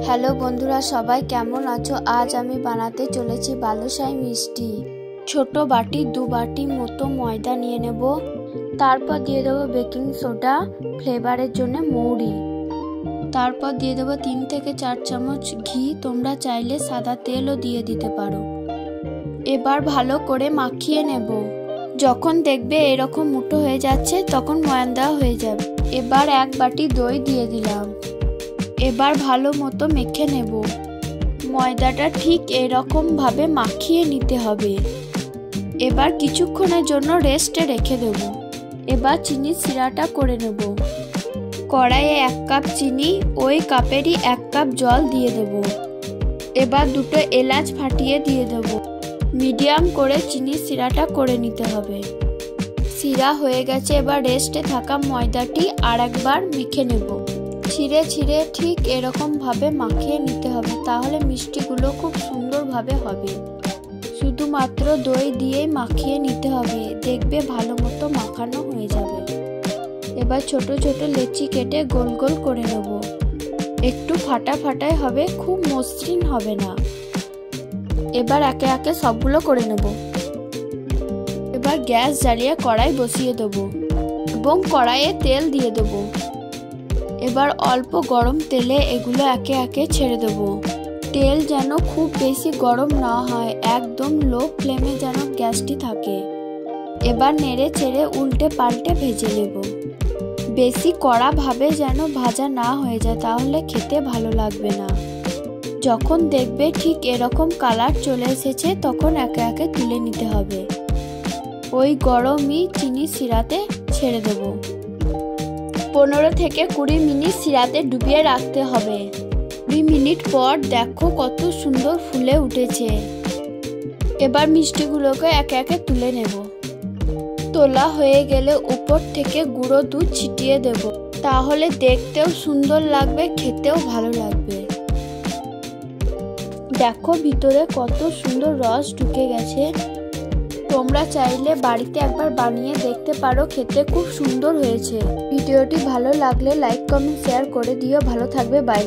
Hello বন্ধুরা, সবাই কেমন আছো? আজ আমি বানাতে চলেছি বালুশাহী মিষ্টি। ছোট বাটি 2 বাটি মতো ময়দা নিয়ে নেব। তারপর দিয়ে দেবো বেকিং সোডা, ফ্লেভারের জন্য মৌরি। তারপর দিয়ে দেবো 3 থেকে 4 চামচ ঘি। তোমরা চাইলে সাদা তেলও দিয়ে দিতে পারো। এবার ভালো করে মাখিয়ে নেব। যখন দেখবে এরকম মুঠো হয়ে যাচ্ছে তখন ময়ান দেওয়া হয়ে যাবে। এবার 1 বাটি দই দিয়ে দিলাম। এবার ভালো মতো মেখে নেব। ময়দাটা ঠিক এরকম ভাবে মাখিয়ে নিতে হবে। এবার কিছুক্ষণের জন্য রেস্টে রেখে দেব। এবার চিনির সিরাটা করে নেব। কড়াইয়ে 1 কাপ চিনি, ওই কাপেরই 1 কাপ জল দিয়ে দেব। এবার 2টো এলাচ ফাটিয়ে দিয়ে দেব। মিডিয়াম করে চিনির সিরাটা করে নিতে হবে। সিরা হয়ে গেছে। এবার রেস্টে থাকা ময়দাটি আরেকবার মেখে নেব। ছিঁড়ে ছিঁড়ে ঠিক এরকম ভাবে মাখিয়ে নিতে হবে, তাহলে মিষ্টিগুলো খুব সুন্দরভাবে হবে। শুধুমাত্র দই দিয়েই মাখিয়ে নিতে হবে, দেখবে ভালো মতো মাখানো হয়ে যাবে। এবার ছোট ছোট লেচি কেটে গোল গোল করে নেব। একটু ফাটা ফাটাই হবে, খুব মসৃণ হবে না। এবার একে একে সবগুলো করে নেব। এবার গ্যাস জ্বালিয়ে কড়াই বসিয়ে দেব এবং কড়াইয়ে তেল দিয়ে দেব। এবার অল্প গরম তেলে এগুলো একে একে ছেড়ে দেব। তেল যেন খুব বেশি গরম না হয়, একদম লো ফ্লেমে যেন গ্যাসটি থাকে। এবার নেড়ে চেড়ে উল্টে পাল্টে ভেজে নেব। বেশি কড়া ভাবে যেন ভাজা না হয়ে যায়, তাহলে খেতে ভালো লাগবে না। যখন দেখবে ঠিক এরকম কালার চলে এসেছে তখন একে একে তুলে নিতে হবে। ওই গরমই চিনি সিরাতে ছেড়ে দেব। 15 থেকে 20 মিনিট সিরাতে ডুবিয়ে রাখতে হবে। 20 মিনিট পর দেখো কত সুন্দর ফুলে উঠেছে। এবার মিষ্টিগুলোকে একে একে তুলে নেব। তোলা হয়ে গেলে উপর থেকে গুঁড়ো দুধ ছিটিয়ে দেব, তাহলে দেখতেও সুন্দর লাগবে, খেতেও ভালো লাগবে। দেখো ভিতরে কত সুন্দর রস ঢুকে গেছে। তোমরা চাইলে বাড়িতে একবার বানিয়ে দেখতে পারো, খেতে খুব সুন্দর হয়েছে। ভিডিওটি ভালো লাগলে লাইক কমেন্ট শেয়ার করে দিও। ভালো থাকবে, বাই।